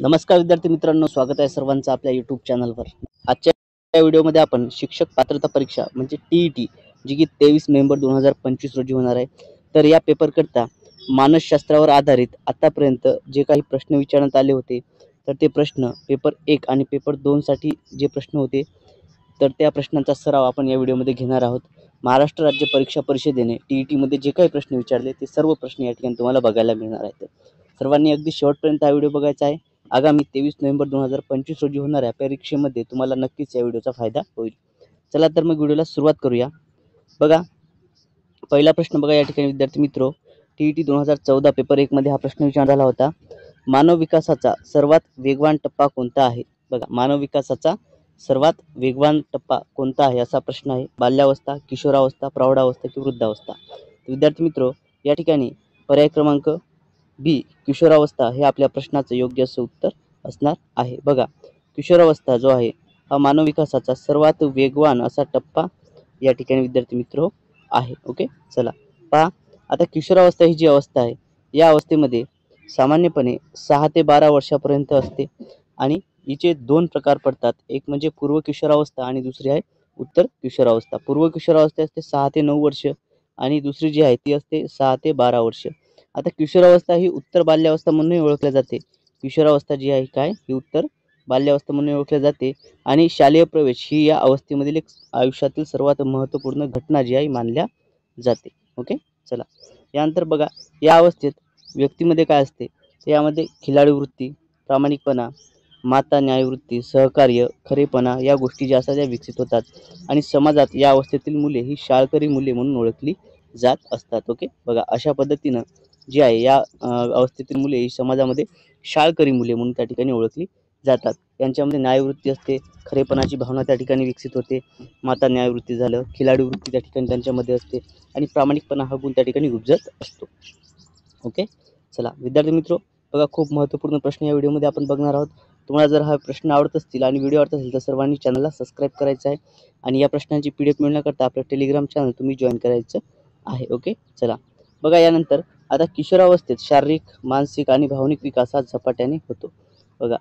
नमस्कार विद्यार्थी मित्रांनो, स्वागत आहे सर्वांचं आपल्या यूट्यूब चॅनलवर। आजच्या व्हिडिओमध्ये आपण शिक्षक पात्रता परीक्षा म्हणजे टीईटी जी की 23 नोव्हेंबर 2025 रोजी होणार आहे, तर या पेपर करता मानसशास्त्रावर आधारित आतापर्यंत जे काही प्रश्न विचारण्यात आले होते, तर ते प्रश्न पेपर 1 आणि पेपर 2 साठी जे प्रश्न होते, तर त्या प्रश्नांचा सराव आपण या व्हिडिओमध्ये घेणार आहोत। महाराष्ट्र राज्य परीक्षा परिषदेने टीईटी मध्ये जे काही प्रश्न विचारले ते सर्व प्रश्न या ठिकाणी तुम्हाला बघायला मिळणार आहेत। सर्वांनी अगदी शेवटपर्यंत हा व्हिडिओ बघायचा आहे। आगामी 23 नोव्हेंबर 2025 रोजी होणाऱ्या परीक्षेमध्ये तुम्हाला नक्कीच या व्हिडिओचा फायदा होईल। चला तर मग व्हिडिओला सुरुवात करूया। बघा, पहिला प्रश्न बघा या ठिकाणी विद्यार्थी मित्रो, टीईटी 2014 पेपर 1 मध्ये हा प्रश्न विचारला झाला होता। मानव विकासाचा सर्वात वेगवान टप्पा कोणता आहे? बघा, मानव विकासाचा सर्वात वेगवान टप्पा कोणता आहे असा प्रश्न आहे। बाल्यावस्था, किशोरावस्था, प्रौढावस्था की वृद्धावस्था? विद्यार्थी मित्रो, या ठिकाणी पर्याय क्रमांक बी किशोरावस्था हे आपल्या प्रश्नाचं योग्य असं उत्तर असणार आहे। बघा, किशोरावस्था जो आहे हा मानव विकासाचा सर्वात वेगवान असा टप्पा या ठिकाणी विद्यार्थी मित्र आहे। ओके, चला पहा, आता किशोरावस्था ही जी अवस्था आहे, या अवस्थेमध्ये सामान्यपणे 6 ते 12 वर्षापर्यंत असते आणि हिचे दोन प्रकार पडतात। एक म्हणजे पूर्व किशोरावस्था आणि दुसरी आहे उत्तर किशोरावस्था। पूर्व किशोरावस्था असते 6 ते 9 वर्ष आणि दुसरी जी आहे ती असते 6 ते 12 वर्ष। आता किशोरावस्था ही उत्तर बाल्यावस्था म्हणून ओळखली जाते। किशोरावस्था जी आहे काय, ही उत्तर बाल्यावस्था म्हणून ओळखली जाते आणि शालेय प्रवेश ही या अवस्थेमधील एक आयुष्यातील सर्वात महत्त्वपूर्ण घटना जी आहे मानल्या जाते। ओके, चला यानंतर बघा, या अवस्थेत व्यक्तीमध्ये काय असते, यामध्ये खिलाडी वृत्ती, प्रामाणिकपणा, माता न्यायवृत्ती, सहकार्य, खरेपणा या गोष्टी ज्या असतात त्या विकसित होतात आणि समाजात या अवस्थेतील मुले ही शाळकरी मुले म्हणून ओळखली जात असतात। ओके, बघा अशा पद्धतीनं जी आहे या अवस्थेतील मुले ही समाजामध्ये शाळकरी मुले म्हणून त्या ठिकाणी ओळखली जातात। यांच्यामध्ये न्यायवृत्ती असते, खरेपणाची भावना त्या ठिकाणी विकसित होते, माता न्यायवृत्ती झालं, खिलाडी वृत्ती त्या ठिकाणी त्यांच्यामध्ये असते आणि प्रामाणिकपणा हा गुण त्या ठिकाणी उपजत असतो। ओके, चला विद्यार्थी मित्रो, बघा खूप महत्त्वपूर्ण प्रश्न या व्हिडिओमध्ये आपण बघणार आहोत। तुम्हाला जर हा प्रश्न आवडत असतील आणि व्हिडिओ आवडत असेल तर सर्वांनी चॅनलला सबस्क्राईब करायचं आहे आणि या प्रश्नांची PDF मिळण्याकरता आपलं टेलिग्राम चॅनल तुम्ही जॉईन करायचं आहे। ओके, चला बघा, यानंतर आता किशोरावस्थेत शारीरिक, मानसिक आणि भावनिक विकास हा झपाट्याने होतो। बघा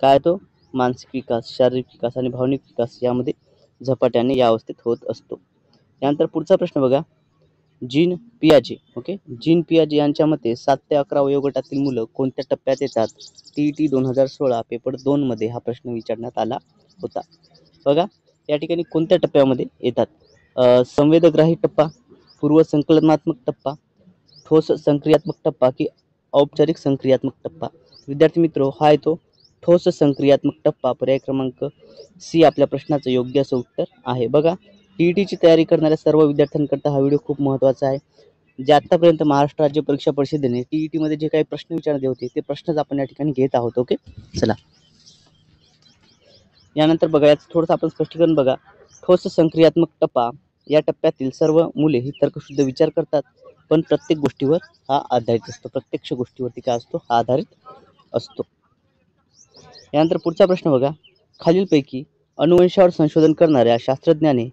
काय, तो मानसिक विकास, शारीरिक विकास आणि भावनिक विकास यामध्ये झपाट्याने या अवस्थेत होत असतो। यानंतर पुढचा प्रश्न बघा, जीन पियाजे, ओके, जीन पियाजे यांच्या मते 7 ते 11 वयोगटातील मुलं कोणत्या टप्प्यात येतात? टीईटी 2016 पेपर 2 मध्ये हा प्रश्न विचारण्यात आला होता। बघा, या ठिकाणी कोणत्या टप्प्यामध्ये येतात? संवेदग्राही टप्पा, पूर्व संकलनात्मक टप्पा, ठोस संक्रियात्मक टप्पा की औपचारिक संक्रियात्मक टप्पा? विद्यार्थी मित्रो, हा आहे तो ठोस संक्रियात्मक टप्पा। पर्याय क्रमांक सी आपल्या प्रश्नाचं योग्य असं उत्तर आहे। बघा, टीईटीची तयारी करणाऱ्या सर्व विद्यार्थ्यांकरता हा व्हिडिओ खूप महत्त्वाचा आहे। जे आतापर्यंत महाराष्ट्र राज्य परीक्षा परिषदेने टीईटी मध्ये जे काही प्रश्न विचारले होते ते प्रश्नच आपण या ठिकाणी घेत आहोत। ओके, चला यानंतर बघा, याचं थोडंसं आपण स्पष्टीकरण बघा। ठोस संक्रियात्मक टप्पा या टप्प्यातील सर्व मुले ही तर्कशुद्ध विचार करतात, पण प्रत्येक गोष्टीवर हा आधारित असतो, प्रत्यक्ष गोष्टीवरती काय असतो, हा आधारित असतो। यानंतर पुढचा प्रश्न बघा, खालीलपैकी अनुवंशावर संशोधन करणाऱ्या शास्त्रज्ञाने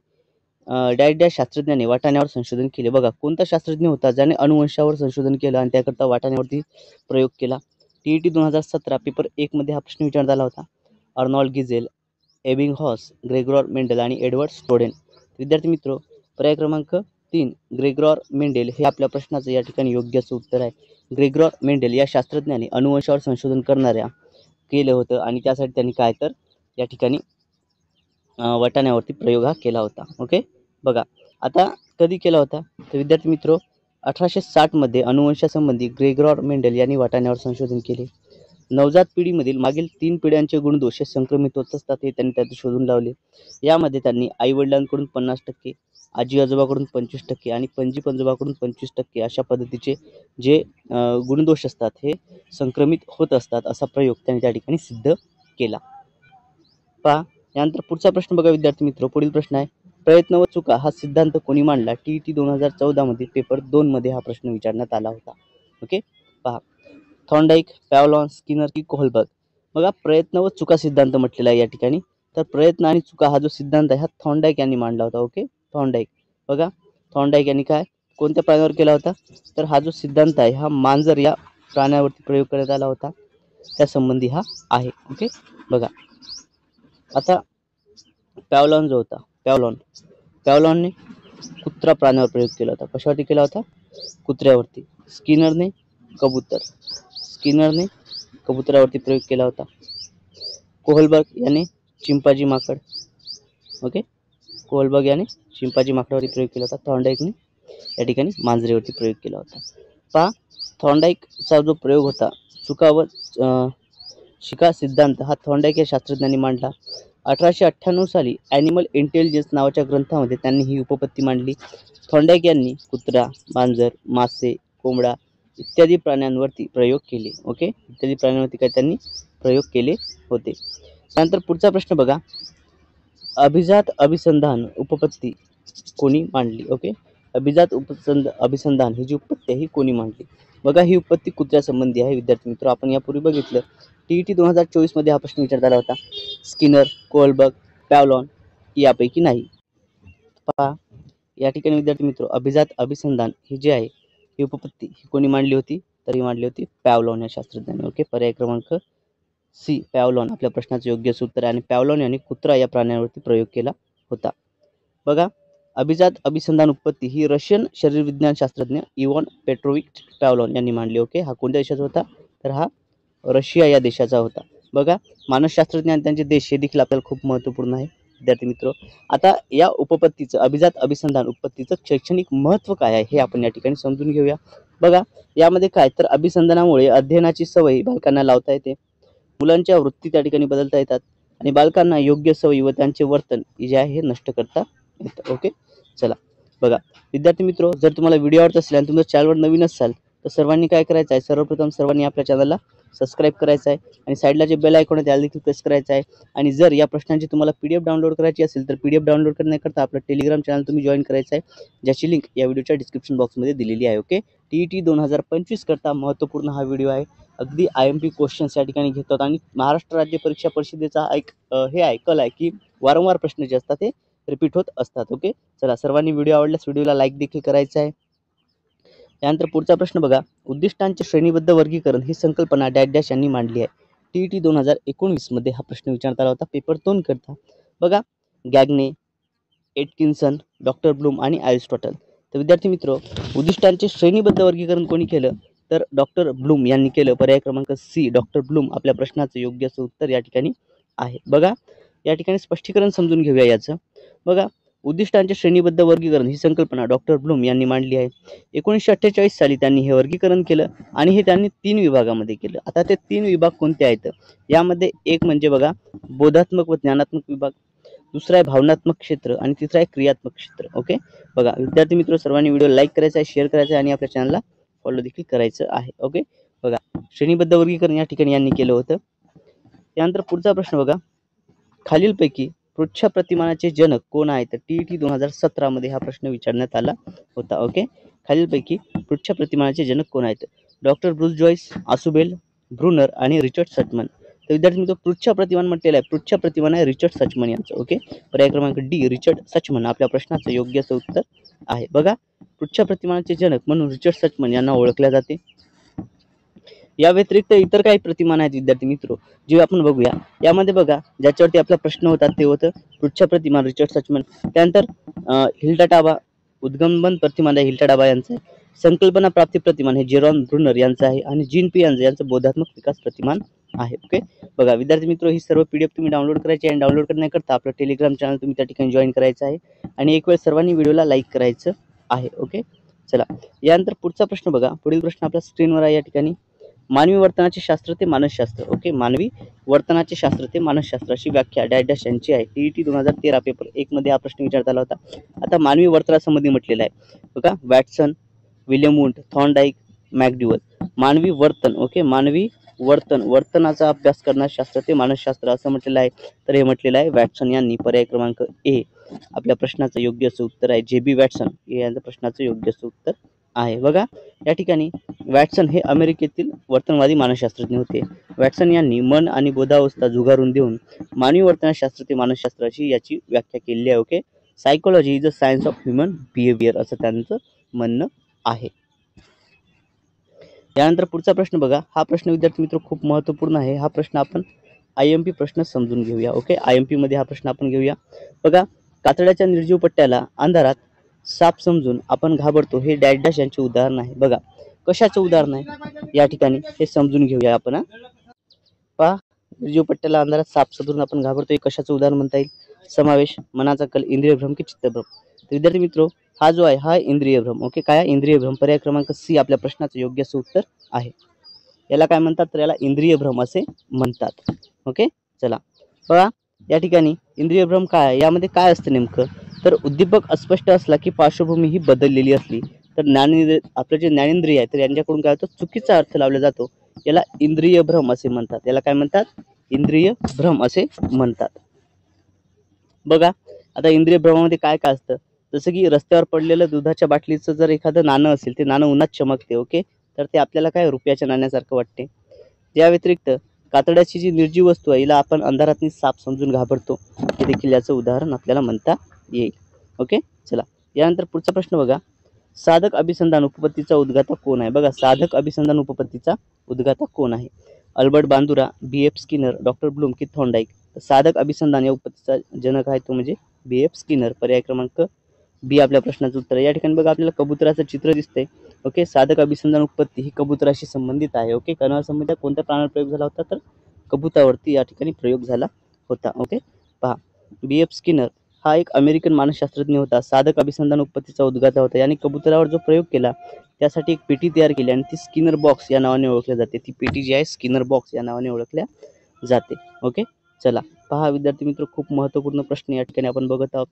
शास्त्रज्ञाने वाटाण्यावर संशोधन केले? बघा, कोणता शास्त्रज्ञ होता ज्याने अनुवंशावर संशोधन केलं आणि त्याकरता वाटाण्यावरती प्रयोग केला? टीईटी 2017 पेपर 1 मध्ये हा प्रश्न विचारण्यात आला होता। अर्नॉल्ड गिझेल, एबिंगहॉस, ग्रेगोर मेंडेल आणि एडवर्ड स्नोडेन? विद्यार्थी मित्रो, पर्याय क्रमांक 3 ग्रेगोर मेंडेल हे आपल्या प्रश्नाचं या ठिकाणी योग्य असं उत्तर आहे। ग्रेगोर मेंडेल या शास्त्रज्ञाने अनुवंशावर संशोधन करणाऱ्या केलं होतं आणि त्यासाठी त्यांनी काय तर या ठिकाणी वाटाण्यावरती प्रयोग हा केला होता। ओके, बघा आता कधी केला होता, तर विद्यार्थी मित्रो 1860 मध्ये अनुवंशासंबंधी ग्रेगोर मेंडेल यांनी वाटाण्यावर संशोधन केले। नवजात पिढीमधील मागील 3 पिढ्यांचे गुणदोष हे संक्रमित होत असतात हे त्यांनी त्यात शोधून लावले। यामध्ये त्यांनी आई वडिलांकडून 50%, आजी आजोबाकडून 25% आणि पणजी पंजोबाकडून 25% अशा पद्धतीचे जे गुणदोष असतात हे संक्रमित होत असतात असा प्रयोग त्यांनी त्या ठिकाणी सिद्ध केला। पहा, यानंतर पुढचा प्रश्न बघा विद्यार्थी मित्र, पुढील प्रश्न आहे, प्रयत्न व चुका हा सिद्धांत कोणी मांडला? टीईटी 2014 मध्ये पेपर 2 मध्ये हा प्रश्न विचारण्यात आला होता। ओके, पहा, थॉर्नडाईक, पॅव्लॉन, स्किनर की कोहलबर्ग? बघा, प्रयत्न व चुका सिद्धांत म्हटलेला आहे या ठिकाणी, तर प्रयत्न आणि चुका हा जो सिद्धांत आहे हा थॉर्नडाईक यांनी मांडला होता। ओके, थॉर्नडाईक, बघा थॉर्नडाईक यांनी काय कोणत्या प्राण्यावर केला होता, तर हा जो सिद्धांत आहे हा मांजर या प्राण्यावरती प्रयोग करण्यात आला होता। त्या संबंधी हा आहे. ओके, बघा आता पॅव्लॉन जो होता, पॅव्लॉनने कुत्रा प्राण्यावर प्रयोग केला होता. कशावरती केला होता? कुत्र्यावरती. स्किनरने कबुतरावरती प्रयोग केला होता. कोहलबर्ग याने चिंपांझी माकड, ओके, कोहलबर्ग याने चिंपांझी माकडावरती प्रयोग केला होता. थॉर्नडाईकने या ठिकाणी मांजरेवरती प्रयोग केला होता. पहा, थॉर्नडाईकचा जो प्रयोग होता चुका व शिका सिद्धांत हा थॉर्नडाईक या शास्त्रज्ञांनी मांडला. 1898 साली ॲनिमल इंटेलिजन्स नावाच्या ग्रंथामध्ये त्यांनी ही उपपत्ती मांडली. थॉर्नडाईक यांनी कुत्रा, मांजर, मासे, कोंबडा इत्यादी प्राण्यांवरती प्रयोग केले. ओके, इत्यादी प्राण्यांवरती काय त्यांनी प्रयोग केले होते. त्यानंतर पुढचा प्रश्न बघा, अभिजात अभिसंधान उपपत्ती कोणी मांडली? ओके, अभिजात अभिसंधान ही जी उपपत्ती आहे ही कोणी मांडली? बघा, ही उपपत्ती कुत्र्यासंबंधी आहे. विद्यार्थी मित्र, आपण यापूर्वी बघितलं TET 2024 मध्ये हा प्रश्न विचारण्यात आला होता. स्किनर, कोहलबर्ग, पॅव्लॉन यापैकी नाही. पहा, या ठिकाणी विद्यार्थी मित्र, अभिजात अभिसंधान ही जी आहे ही उपपत्ती ही कोणी मांडली होती? तर ही मांडली होती पॅव्लॉन या शास्त्रज्ञाने. ओके, पर्याय क्रमांक सी पॅव्लॉन आपल्या प्रश्नाचं योग्य उत्तर आहे. आणि पॅव्लॉन यांनी कुत्रा या प्राण्यावरती प्रयोग केला होता. बघा, अभिजात अभिसंधान उपपत्ती ही रशियन शरीरविज्ञान शास्त्रज्ञ इव्हॉन पेट्रोविच पॅव्लॉन यांनी मांडली. ओके, हा कोणत्या देशाचा होता? तर हा रशिया या देशाचा होता. बघा, मानसशास्त्रज्ञ आणि त्यांचे देश हे देखील आपल्याला खूप महत्त्वपूर्ण आहे. विद्यार्थी मित्र, आता या उपपत्तीचं, अभिजात अभिसंधान उपपत्तीचं शैक्षणिक महत्त्व काय आहे हे आपण या ठिकाणी समजून घेऊया. बघा, यामध्ये काय तर अभिसंधानामुळे अध्ययनाची सवय बालकांना लावता येते, मुलांच्या वृत्ती त्या ठिकाणी बदलता येतात आणि बालकांना योग्य सवयी व त्यांचे वर्तन जे आहे हे नष्ट करता येतं. ओके, चला बघा विद्यार्थी मित्र, जर तुम्हाला व्हिडिओ आवडत असेल आणि तुमच्या चॅनलवर नवीन असाल तर सर्वांनी काय करायचं आहे, सर्वप्रथम सर्वांनी आपल्या चॅनलला सबस्क्राईब करायचं आहे आणि साईडला जे बेल आयकॉन आहे त्याला देखील प्रेस करायचं आहे. आणि जर या प्रश्नांची तुम्हाला PDF डाउनलोड करायची असेल तर PDF डाउनलोड करण्याकरता आपलं टेलिग्राम चॅनल तुम्ही जॉईन करायचं आहे, ज्याची लिंक या व्हिडिओच्या डिस्क्रिप्शन बॉक्समध्ये दिलेली आहे. ओके, TET 2025 करता महत्त्वपूर्ण हा व्हिडिओ आहे. अगदी IMP क्वेश्चन्स या ठिकाणी घेतात आणि महाराष्ट्र राज्य परीक्षा परिषदेचा एक हे आहे कल आहे की वारंवार प्रश्न जे असतात ते रिपीट होत असतात. ओके, चला सर्वांनी व्हिडिओ आवडल्यास व्हिडिओला लाईक देखील करायचं आहे. त्यानंतर पुढचा प्रश्न बघा, उद्दिष्टांचे श्रेणीबद्ध वर्गीकरण ही संकल्पना डॅश डॅश यांनी मांडली आहे. TET 2019 मध्ये हा प्रश्न विचारण्यात आला होता पेपर 2 करता. बघा, गॅग्ने, एटकिन्सन, डॉक्टर ब्लूम आणि अरिस्टॉटल. तर विद्यार्थी मित्र, उद्दिष्टांचे श्रेणीबद्ध वर्गीकरण कोणी केलं? तर डॉक्टर ब्लूम यांनी केलं. पर्याय क्रमांक सी डॉक्टर ब्लूम आपल्या प्रश्नाचं योग्य असं उत्तर या ठिकाणी आहे. बघा, या ठिकाणी स्पष्टीकरण समजून घेऊया याचं. बघा, उद्दिष्टांचे श्रेणीबद्ध वर्गीकरण ही संकल्पना डॉक्टर ब्लूम यांनी मांडली आहे. 1948 साली त्यांनी हे वर्गीकरण केलं आणि हे त्यांनी 3 विभागामध्ये केलं. आता ते 3 विभाग कोणते आहेत? यामध्ये एक म्हणजे बघा बोधात्मक व ज्ञानात्मक विभाग, दुसरा आहे भावनात्मक क्षेत्र आणि तिसरा आहे क्रियात्मक क्षेत्र. ओके, बघा विद्यार्थी मित्र, सर्वांनी व्हिडिओ लाईक करायचा आहे, शेअर करायचा आहे आणि आपल्या चॅनलला फॉलो देखील करायचं आहे. ओके, बघा श्रेणीबद्ध वर्गीकरण या ठिकाणी यांनी केलं होतं. त्यानंतर पुढचा प्रश्न बघा, खालीलपैकी पृच्छ प्रतिमानाचे जनक कोण आहेत? तर TET 2017 मध्ये हा प्रश्न विचारण्यात आला होता. ओके, खालीलपैकी पृच्छ प्रतिमानाचे जनक कोण आहेत? Doctor Bruce Joyce, Ausubel, Bruner आणि रिचर्ड सचमन. तर विद्यार्थी मित्र, पृच्छ प्रतिमान म्हटलेलं आहे, पृच्छ प्रतिमान आहे रिचर्ड सचमन यांचं. ओके, पर्याय क्रमांक डी रिचर्ड सचमन आपल्या प्रश्नाचं योग्य असं उत्तर आहे. बघा, पृच्छ प्रतिमानाचे जनक म्हणून रिचर्ड सचमन यांना ओळखले जाते. या व्यतिरिक्त इतर काही प्रतिमान आहेत विद्यार्थी मित्र जे आपण बघूया. यामध्ये बघा, ज्याच्यावरती आपला प्रश्न होता ते होतं पृच्छ प्रतिमान रिचर्ड सचमन. त्यानंतर हिल्डाटाबा उद्गमन प्रतिमान आहे हिल्डाटाबा यांचं आहे. संकल्पना प्राप्ती प्रतिमान हे जेरॉन ब्रुनर यांचं आहे आणि जीन पियाजे यांचं बोधात्मक विकास प्रतिमान आहे. ओके, बघा विद्यार्थी मित्र, ही सर्व PDF तुम्ही डाउनलोड करायची आहे आणि डाउनलोड करण्याकरता आपलं टेलिग्राम चॅनल तुम्ही त्या ठिकाणी जॉईन करायचं आहे आणि एक वेळ सर्वांनी व्हिडिओला लाईक करायचं आहे. ओके, चला यानंतर पुढचा प्रश्न बघा, पुढील प्रश्न आपल्या स्क्रीनवर आहे या ठिकाणी. मानवी वर्तनाचे शास्त्र ते मानसशास्त्र. ओके, मानवी वर्तनाचे शास्त्र ते मानसशास्त्र अशी व्याख्या डॅश डॅश यांची आहे. TET 2013 पेपर 1 मध्ये हा प्रश्न विचारण्यात आला होता. आता मानवी वर्तनासंबंधी म्हटलेलं आहे बघा, वॅटसन, विल्यम वुंड, थॉर्नडाईक, मॅकडुगल. मानवी वर्तन, ओके, मानवी वर्तनाचा अभ्यास करणारे शास्त्र ते मानसशास्त्र असं म्हटलेलं आहे. तर हे म्हटलेलं आहे वॅटसन यांनी. पर्याय क्रमांक ए आपल्या प्रश्नाचं योग्य असं उत्तर आहे. JB वॅटसन हे यांचं प्रश्नाचं योग्य असं उत्तर आहे. बघा, या ठिकाणी वॅटसन हे अमेरिकेतील वर्तनवादी मानसशास्त्रज्ञ होते. वॅटसन यांनी मन आणि बोधावस्था जुगारून देऊन मानवी वर्तनशास्त्र ते मानसशास्त्र अशी याची व्याख्या केलेली आहे. Okay, psychology is a science of human behaviour असं त्यांचं म्हणणं आहे. यानंतर पुढचा प्रश्न बघा. हा प्रश्न विद्यार्थी मित्र खूप महत्त्वपूर्ण आहे. हा प्रश्न आपण IMP प्रश्न समजून घेऊया. ओके, IMP मध्ये हा प्रश्न आपण घेऊया. बघा, कातड्याच्या निर्जीव पट्ट्याला अंधारात साप समजून आपण घाबरतो हे डॅश डॅश यांचे उदाहरण आहे. बघा, कशाचे उदाहरण आहे या ठिकाणी हे समजून घेऊया आपण. पहा, निर्जीव पट्ट्याला अंधारात साप समजून आपण घाबरतो हे कशाचं उदाहरण म्हणता येईल? समावेश, मनाचा कल, इंद्रिय भ्रम की चित्तभ्रम? तर विद्यार्थी मित्रो, हा जो आहे हा इंद्रिय भ्रम. ओके, काय इंद्रिय भ्रम? पर्याय क्रमांक सी आपल्या प्रश्नाचं योग्य असं उत्तर आहे. याला काय म्हणतात? तर याला इंद्रिय भ्रम असे म्हणतात. ओके, चला बघा, या ठिकाणी इंद्रिय भ्रम काय आहे, यामध्ये काय असतं नेमकं? तर उद्दीपक अस्पष्ट असला की पार्श्वभूमी ही बदललेली असली तर आपलं जे ज्ञानेंद्रिय आहे तर यांच्याकडून काय होतं? चुकीचा अर्थ लावला जातो. याला इंद्रिय भ्रम असे म्हणतात. याला काय म्हणतात? इंद्रिय भ्रम असे म्हणतात. बघा, आता इंद्रिय भ्रमामध्ये काय काय असतं? जसं की रस्त्यावर पडलेलं दुधाच्या बाटलीचं जर एखादं नाणं असेल, ते नाणं उन्हात चमकते. ओके, तर ते आपल्याला काय रुपयाच्या नाण्यासारखं वाटते. या व्यतिरिक्त कातड्याची जी निर्जीव वस्तू आहे हिला आपण अंधारातनी साप समजून घाबरतो, हे देखील याचं उदाहरण आपल्याला म्हणता येईल. ओके, चला यानंतर पुढचा प्रश्न बघा. साधक अभिसंधान उपपत्तीचा उद्गाता कोण आहे? बघा, साधक अभिसंधान उपपत्तीचा उद्गाता कोण आहे? Albert Bandura, BF Skinner, doctor Bloom की थॉर्नडाईक? साधक अभिसंधान या उपपत्तीचा जनक आहे तो म्हणजे BF स्किनर. पर्याय क्रमांक बी आपल्या प्रश्नाचं उत्तर आहे. या ठिकाणी बघा, आपल्याला कबुतराचं चित्र दिसतंय. ओके, साधक अभिसंधान उपपत्ती ही कबुतराशी संबंधित आहे. ओके, कोणावर संबंधित? कोणत्या प्राण्यावर प्रयोग झाला होता? तर कबुतरावरती या ठिकाणी प्रयोग झाला होता. ओके, पहा, BF स्किनर हा एक अमेरिकन मानसशास्त्रज्ञ होता. साधक अभिसंधान उपपत्तीचा उद्गाता होता. याने कबुतरावर जो प्रयोग केला त्यासाठी एक पेटी तयार केली आणि ती स्किनर बॉक्स या नावाने ओळखली जाते. ती पेटी जी आहे स्किनर बॉक्स या नावाने ओळखल्या जाते. ओके, चला पहा विद्यार्थी मित्र, खूप महत्त्वपूर्ण प्रश्न या ठिकाणी आपण बघत आहोत.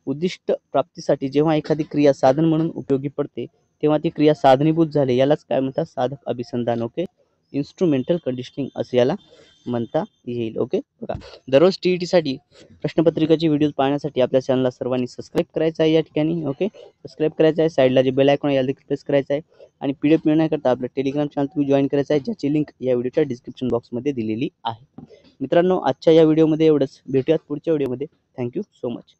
उद्दिष्ट प्राप्तीसाठी जेव्हा एखादी क्रिया साधन म्हणून उपयोगी पडते तेव्हा ती क्रिया साधनीभूत झाले यालाच काय म्हणतात? साधक अभिसंधान. ओके, इन्स्ट्रुमेंटल कंडिशनिंग असे याला म्हणता येईल. ओके, बघा, दररोज TET साठी प्रश्नपत्रिकाचे व्हिडिओ पाहण्यासाठी आपल्या चॅनलला सर्वांनी सबस्क्राईब करायचं आहे. या ठिकाणी ओके, सबस्क्राईब करायचं आहे. साईडला जे बेल आयकॉन आहे याला देखील प्रेस करायचं आहे आणि PDF मिळवण्याकरता आपलं टेलिग्राम चॅनल तुम्ही जॉईन करायचं आहे, ज्याची लिंक या व्हिडिओच्या डिस्क्रिप्शन बॉक्समध्ये दिलेली आहे. मित्रांनो, आजच्या या व्हिडिओमध्ये एवढंच. भेटूयात पुढच्या व्हिडिओमध्ये. Thank you so much.